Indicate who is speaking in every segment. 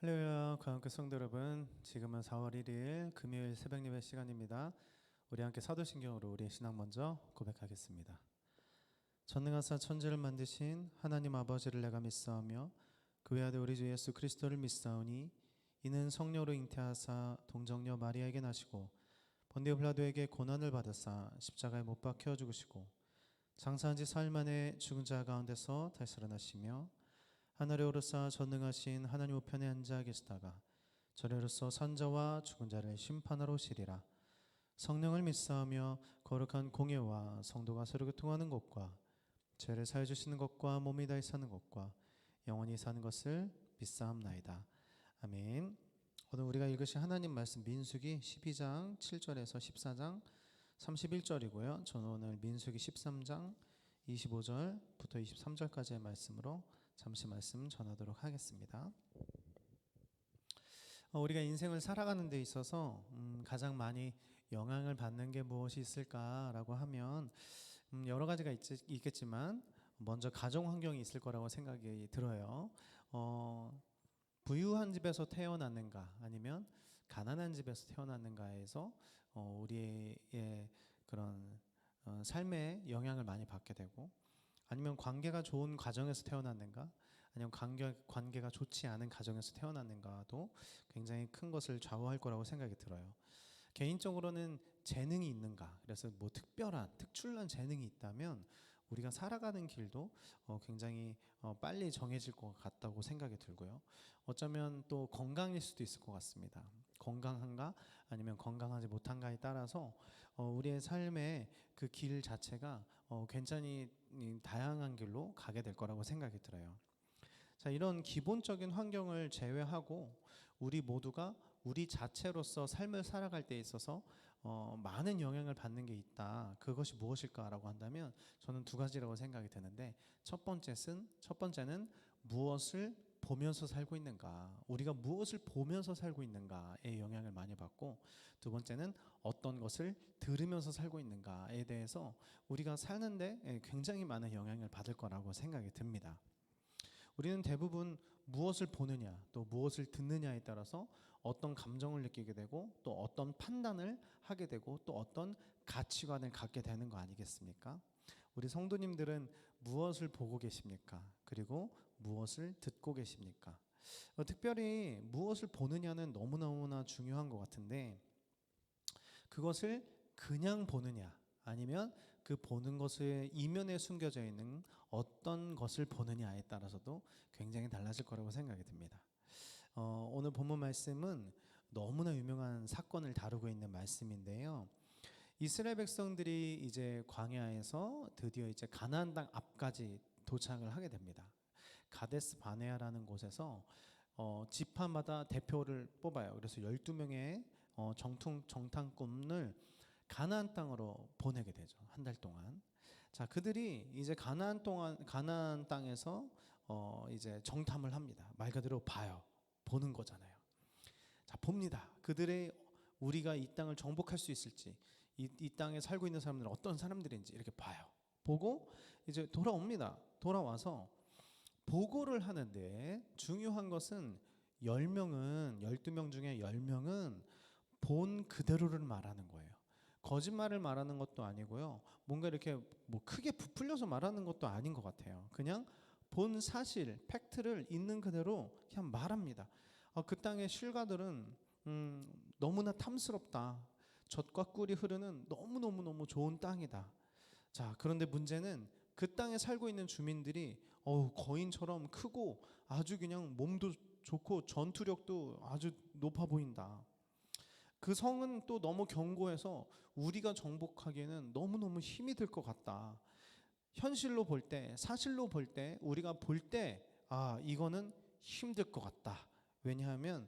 Speaker 1: 할렐루야, 과학교 성도 여러분, 지금은 4월 1일 금요일 새벽 예배 시간입니다. 우리 함께 사도신경으로 우리의 신앙 먼저 고백하겠습니다. 전능하사 천지를 만드신 하나님 아버지를 내가 믿사오며 그 외아들 우리 주 예수 그리스도를 믿사오니 이는 성령으로 잉태하사 동정녀 마리아에게 나시고 본디오 빌라도에게 고난을 받으사 십자가에 못 박혀 죽으시고 장사한 지 사흘 만에 죽은 자 가운데서 다시 살아나시며 하늘에 오르사 전능하신 하나님 우편에 앉아 계시다가 저리로서 산자와 죽은 자를 심판하러 오시리라. 성령을 믿사오며 거룩한 공예와 성도가 서로 교통하는 것과 죄를 사해 주시는 것과 몸이 다히 사는 것과 영원히 사는 것을 믿사옵나이다. 아멘. 오늘 우리가 읽으신 하나님 말씀 민수기 12장 7절에서 14장 31절이고요. 저는 오늘 민수기 13장 25절부터 23절까지의 말씀으로 잠시 말씀 전하도록 하겠습니다. 우리가 인생을 살아가는 데 있어서 가장 많이 영향을 받는 게 무엇이 있을까라고 하면 여러 가지가 있겠지만 먼저 가정 환경이 있을 거라고 생각이 들어요. 부유한 집에서 태어났는가 아니면 가난한 집에서 태어났는가에서 우리의 그런 삶에 영향을 많이 받게 되고, 아니면 관계가 좋은 가정에서 태어났는가 아니면 관계가 좋지 않은 가정에서 태어났는가도 굉장히 큰 것을 좌우할 거라고 생각이 들어요. 개인적으로는 재능이 있는가, 그래서 뭐 특출난 재능이 있다면 우리가 살아가는 길도 굉장히 빨리 정해질 것 같다고 생각이 들고요. 어쩌면 또 건강일 수도 있을 것 같습니다. 건강한가 아니면 건강하지 못한가에 따라서 우리의 삶의 그 길 자체가 굉장히 다양한 길로 가게 될 거라고 생각이 들어요. 자, 이런 기본적인 환경을 제외하고 우리 모두가 우리 자체로서 삶을 살아갈 때 있어서 많은 영향을 받는 게 있다. 그것이 무엇일까라고 한다면 저는 두 가지라고 생각이 드는데, 첫 번째는 무엇을 보면서 살고 있는가, 우리가 무엇을 보면서 살고 있는가에 영향을 많이 받고, 두 번째는 어떤 것을 들으면서 살고 있는가에 대해서 우리가 사는데 굉장히 많은 영향을 받을 거라고 생각이 듭니다. 우리는 대부분 무엇을 보느냐 또 무엇을 듣느냐에 따라서 어떤 감정을 느끼게 되고 또 어떤 판단을 하게 되고 또 어떤 가치관을 갖게 되는 거 아니겠습니까? 우리 성도님들은 무엇을 보고 계십니까? 그리고 무엇을 듣고 계십니까? 특별히 무엇을 보느냐는 너무너무나 중요한 것 같은데, 그것을 그냥 보느냐 아니면 그 보는 것의 이면에 숨겨져 있는 어떤 것을 보느냐에 따라서도 굉장히 달라질 거라고 생각이 듭니다. 오늘 본문 말씀은 너무나 유명한 사건을 다루고 있는 말씀인데요. 이스라엘 백성들이 이제 광야에서 드디어 이제 가나안 땅 앞까지 도착을 하게 됩니다. 가데스 바네아라는 곳에서 지파마다 대표를 뽑아요. 그래서 12명의 정탐꾼을 가나안 땅으로 보내게 되죠. 한 달 동안. 자, 그들이 이제 가나안 땅에서 이제 정탐을 합니다. 말 그대로 봐요. 보는 거잖아요. 자, 봅니다. 그들의 우리가 이 땅을 정복할 수 있을지, 이 땅에 살고 있는 사람들은 어떤 사람들인지 이렇게 봐요. 보고 이제 돌아옵니다. 돌아와서 보고를 하는데, 중요한 것은 12명 중에 10명은 본 그대로를 말하는 거예요. 거짓말을 말하는 것도 아니고요. 뭔가 이렇게 뭐 크게 부풀려서 말하는 것도 아닌 것 같아요. 그냥 본 사실, 팩트를 있는 그대로 그냥 말합니다. 그 땅의 실과들은 너무나 탐스럽다. 젖과 꿀이 흐르는 너무너무 좋은 땅이다. 자, 그런데 문제는 그 땅에 살고 있는 주민들이 거인처럼 크고 아주 그냥 몸도 좋고 전투력도 아주 높아 보인다. 그 성은 또 너무 견고해서 우리가 정복하기에는 너무너무 힘이 들 것 같다. 현실로 볼 때, 사실로 볼 때, 우리가 볼 때 이거는 힘들 것 같다. 왜냐하면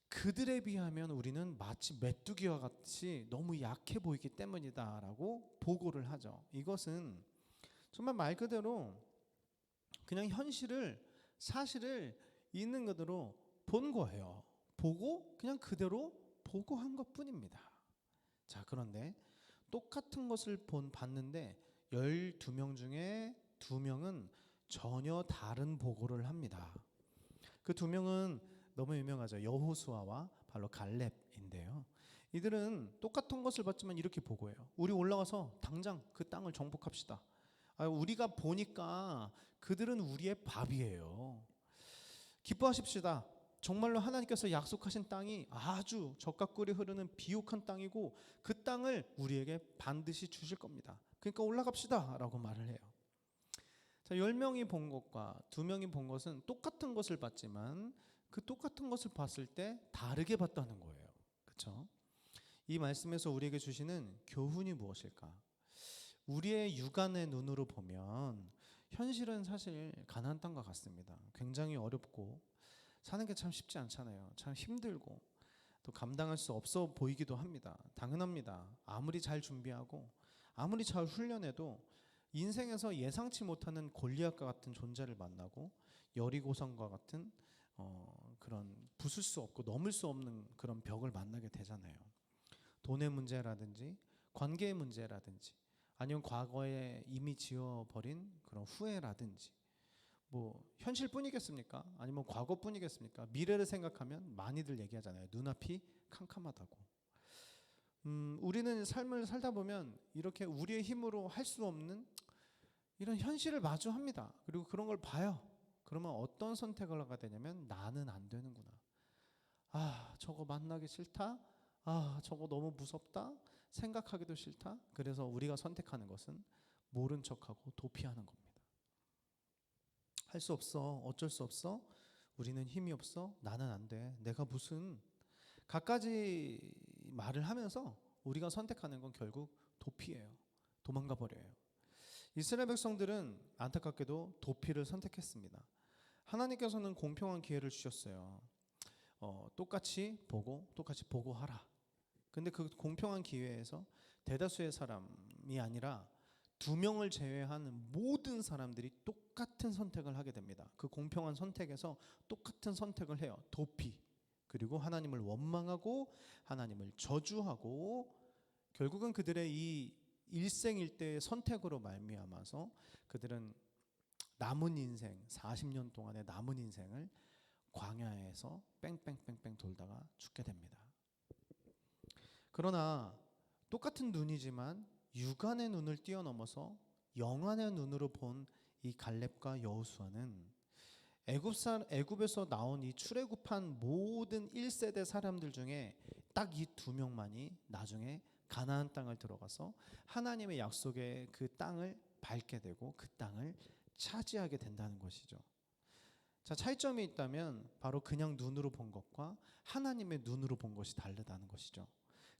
Speaker 1: 그들에 비하면 우리는 마치 메뚜기와 같이 너무 약해 보이기 때문이다 라고 보고를 하죠. 이것은 정말 말 그대로 그냥 사실을 있는 그대로 본 거예요. 보고 그냥 그대로 보고한 것뿐입니다. 자, 그런데 똑같은 것을 봤는데 12명 중에 2명은 전혀 다른 보고를 합니다. 그 2명은 너무 유명하죠. 여호수아와 바로 갈렙인데요. 이들은 똑같은 것을 봤지만 이렇게 보고해요. 우리 올라가서 당장 그 땅을 정복합시다. 우리가 보니까 그들은 우리의 밥이에요. 기뻐하십시다. 정말로 하나님께서 약속하신 땅이 아주 젖과 꿀이 흐르는 비옥한 땅이고 그 땅을 우리에게 반드시 주실 겁니다. 그러니까 올라갑시다 라고 말을 해요. 자, 10명이 본 것과 2명이 본 것은 똑같은 것을 봤지만 그 똑같은 것을 봤을 때 다르게 봤다는 거예요. 그렇죠? 이 말씀에서 우리에게 주시는 교훈이 무엇일까? 우리의 육안의 눈으로 보면 현실은 사실 가나안 땅과 같습니다. 굉장히 어렵고 사는 게 참 쉽지 않잖아요. 참 힘들고 또 감당할 수 없어 보이기도 합니다. 당연합니다. 아무리 잘 준비하고 아무리 잘 훈련해도 인생에서 예상치 못하는 골리앗과 같은 존재를 만나고 여리고성과 같은 그런 부술 수 없고 넘을 수 없는 그런 벽을 만나게 되잖아요. 돈의 문제라든지 관계의 문제라든지 아니면 과거에 이미 지워버린 그런 후회라든지 뭐 현실뿐이겠습니까? 아니면 과거뿐이겠습니까? 미래를 생각하면 많이들 얘기하잖아요. 눈앞이 캄캄하다고. 우리는 삶을 살다 보면 이렇게 우리의 힘으로 할 수 없는 이런 현실을 마주합니다. 그리고 그런 걸 봐요. 그러면 어떤 선택을 하게 되냐면 나는 안 되는구나. 아, 저거 만나기 싫다. 아, 저거 너무 무섭다. 생각하기도 싫다. 그래서 우리가 선택하는 것은 모른 척하고 도피하는 겁니다. 할 수 없어. 어쩔 수 없어. 우리는 힘이 없어. 나는 안 돼. 내가 무슨 갖가지 말을 하면서 우리가 선택하는 건 결국 도피예요. 도망가 버려요. 이스라엘 백성들은 안타깝게도 도피를 선택했습니다. 하나님께서는 공평한 기회를 주셨어요. 똑같이 보고 하라. 근데 그 공평한 기회에서 대다수의 사람이 아니라 2명을 제외한 모든 사람들이 똑같은 선택을 하게 됩니다. 그 공평한 선택에서 똑같은 선택을 해요. 도피. 그리고 하나님을 원망하고 하나님을 저주하고 결국은 그들의 이 일생일대의 선택으로 말미암아서 그들은 남은 인생 40년 동안의 남은 인생을 광야에서 뺑뺑뺑뺑 돌다가 죽게 됩니다. 그러나 똑같은 눈이지만 육안의 눈을 뛰어넘어서 영안의 눈으로 본 이 갈렙과 여호수아는 애굽에서 나온 이 출애굽한 모든 1세대 사람들 중에 딱 이 2명만이 나중에 가나안 땅을 들어가서 하나님의 약속의 그 땅을 밟게 되고 그 땅을 차지하게 된다는 것이죠. 자, 차이점이 있다면 바로 그냥 눈으로 본 것과 하나님의 눈으로 본 것이 다르다는 것이죠.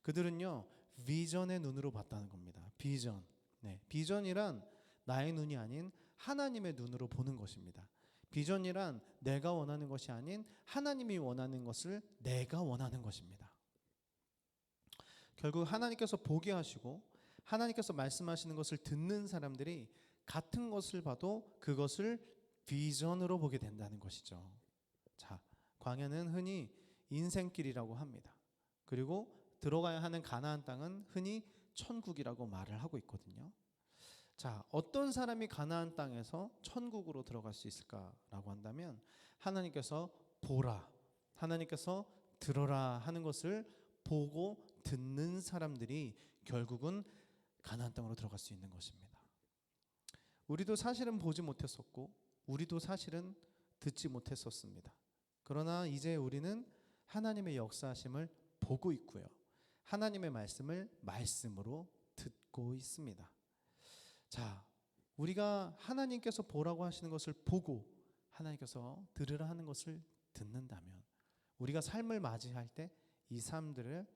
Speaker 1: 그들은요 비전의 눈으로 봤다는 겁니다. 비전. 네, 비전이란 나의 눈이 아닌 하나님의 눈으로 보는 것입니다. 비전이란 내가 원하는 것이 아닌 하나님이 원하는 것을 내가 원하는 것입니다. 결국 하나님께서 보게 하시고 하나님께서 말씀하시는 것을 듣는 사람들이 같은 것을 봐도 그것을 비전으로 보게 된다는 것이죠. 자, 광야는 흔히 인생길이라고 합니다. 그리고 들어가야 하는 가나안 땅은 흔히 천국이라고 말을 하고 있거든요. 자, 어떤 사람이 가나안 땅에서 천국으로 들어갈 수 있을까라고 한다면 하나님께서 보라, 하나님께서 들어라 하는 것을 보고 듣는 사람들이 결국은 가나안 땅으로 들어갈 수 있는 것입니다. 우리도 사실은 보지 못했었고 우리도 사실은 듣지 못했었습니다. 그러나 이제 우리는 하나님의 역사하심을 보고 있고요. 하나님의 말씀을 말씀으로 듣고 있습니다. 자, 우리가 하나님께서 보라고 하시는 것을 보고 하나님께서 들으라 하는 것을 듣는다면 우리가 삶을 맞이할 때 이 삶들을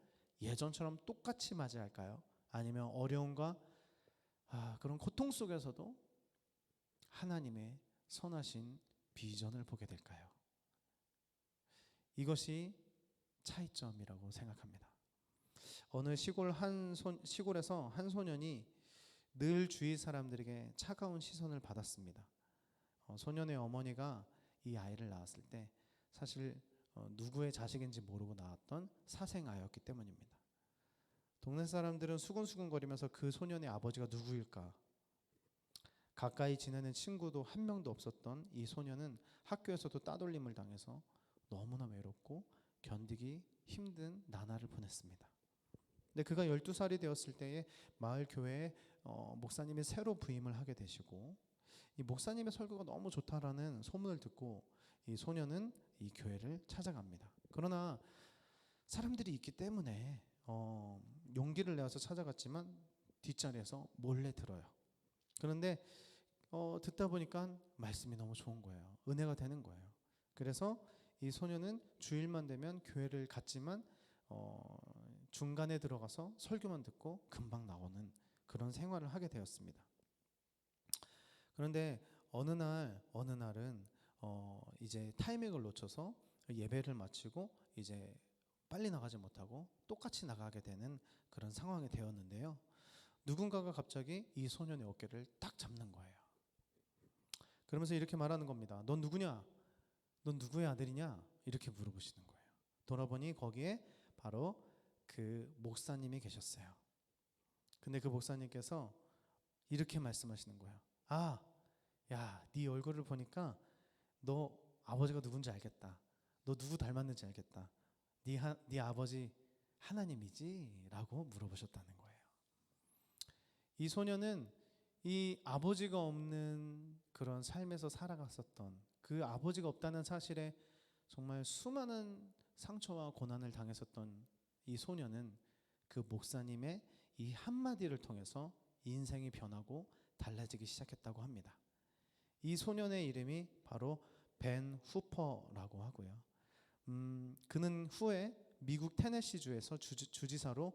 Speaker 1: 예전처럼 똑같이 맞이할까요? 아니면 어려움과 그런 고통 속에서도 하나님의 선하신 비전을 보게 될까요? 이것이 차이점이라고 생각합니다. 어느 시골에서 한 소년이 늘 주위 사람들에게 차가운 시선을 받았습니다. 소년의 어머니가 이 아이를 낳았을 때 사실 누구의 자식인지 모르고 낳았던 사생아였기 때문입니다. 동네 사람들은 수근수근거리면서 그 소년의 아버지가 누구일까? 가까이 지내는 친구도 한 명도 없었던 이 소년은 학교에서도 따돌림을 당해서 너무나 외롭고 견디기 힘든 나날을 보냈습니다. 근데 그가 12살이 되었을 때에 마을 교회에 목사님이 새로 부임을 하게 되시고, 이 목사님의 설교가 너무 좋다라는 소문을 듣고 이 소년은 이 교회를 찾아갑니다. 그러나 사람들이 있기 때문에 용기를 내어서 찾아갔지만 뒷자리에서 몰래 들어요. 그런데 듣다 보니까 말씀이 너무 좋은 거예요. 은혜가 되는 거예요. 그래서 이 소년은 주일만 되면 교회를 갔지만 중간에 들어가서 설교만 듣고 금방 나오는 그런 생활을 하게 되었습니다. 그런데 어느 날은 이제 타이밍을 놓쳐서 예배를 마치고 이제 빨리 나가지 못하고 똑같이 나가게 되는 그런 상황이 되었는데요. 누군가가 갑자기 이 소년의 어깨를 딱 잡는 거예요. 그러면서 이렇게 말하는 겁니다. 넌 누구냐? 넌 누구의 아들이냐? 이렇게 물어보시는 거예요. 돌아보니 거기에 바로 그 목사님이 계셨어요. 근데 그 목사님께서 이렇게 말씀하시는 거예요. 아, 야, 네 얼굴을 보니까 너 아버지가 누군지 알겠다. 너 누구 닮았는지 알겠다. 네 아버지 하나님이지? 라고 물어보셨다는 거예요. 이 소년은 이 아버지가 없는 그런 삶에서 살아갔었던, 그 아버지가 없다는 사실에 정말 수많은 상처와 고난을 당했었던 이 소년은 그 목사님의 이 한마디를 통해서 인생이 변하고 달라지기 시작했다고 합니다. 이 소년의 이름이 바로 벤 후퍼라고 하고요. 그는 후에 미국 테네시주에서 주지사로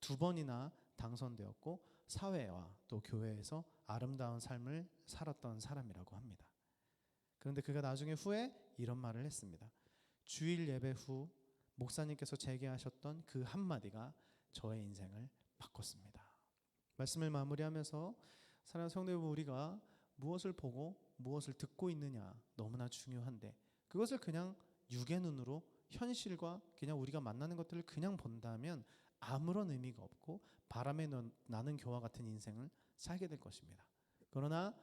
Speaker 1: 2번이나 당선되었고 사회와 또 교회에서 아름다운 삶을 살았던 사람이라고 합니다. 그런데 그가 나중에 후에 이런 말을 했습니다. 주일 예배 후 목사님께서 제게 하셨던 그 한마디가 저의 인생을 바꿨습니다. 말씀을 마무리하면서 사랑하는 성도 여러분, 우리가 무엇을 보고 무엇을 듣고 있느냐 너무나 중요한데, 그것을 그냥 육의 눈으로 현실과 그냥 우리가 만나는 것들을 그냥 본다면 아무런 의미가 없고 바람에 나는 겨와 같은 인생을 살게 될 것입니다. 그러나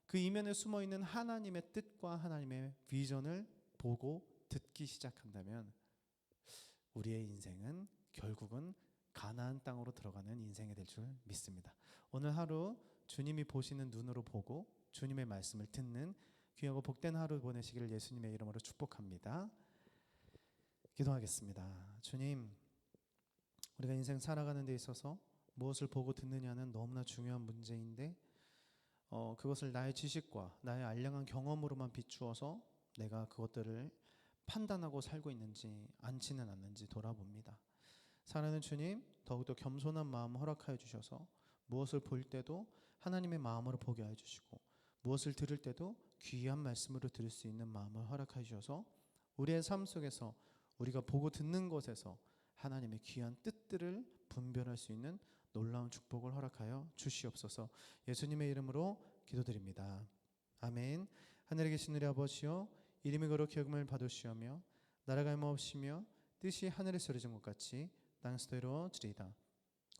Speaker 1: 그 이면에 숨어있는 하나님의 뜻과 하나님의 비전을 보고 듣기 시작한다면 우리의 인생은 결국은 가나안 땅으로 들어가는 인생이 될 줄 믿습니다. 오늘 하루 주님이 보시는 눈으로 보고 주님의 말씀을 듣는 귀하고 복된 하루 보내시기를 예수님의 이름으로 축복합니다. 기도하겠습니다. 주님, 우리가 인생 살아가는 데 있어서 무엇을 보고 듣느냐는 너무나 중요한 문제인데 그것을 나의 지식과 나의 알량한 경험으로만 비추어서 내가 그것들을 판단하고 살고 있는지 않지는 않는지 돌아봅니다. 사랑하는 주님, 더욱더 겸손한 마음 허락하여 주셔서 무엇을 볼 때도 하나님의 마음으로 보게 해 주시고 무엇을 들을 때도 귀한 말씀으로 들을 수 있는 마음을 허락하여 주셔서 우리의 삶 속에서 우리가 보고 듣는 것에서 하나님의 귀한 뜻들을 분별할 수 있는 놀라운 축복을 허락하여 주시옵소서. 예수님의 이름으로 기도드립니다. 아멘. 하늘에 계신 우리 아버지여, 이름이 거룩히 여김을 받으시오며 나라가 임하옵시며 뜻이 하늘에서 이루어진 것 같이 땅에서도 이루어지리이다.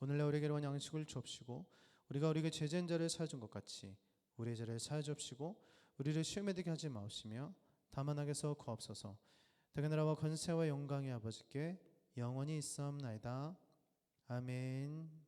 Speaker 1: 오늘날 우리에게 일용할 양식을 주옵시고 우리가 우리에게 죄진 자를 사하여 준 것 같이 우리의 죄를 사하여 주옵시고 우리를 시험에 들게 하지 마옵시며 다만 악에서 구하옵소서. 대개 나라와 권세와 영광이 아버지께 영원히 있사옵나이다. 아멘.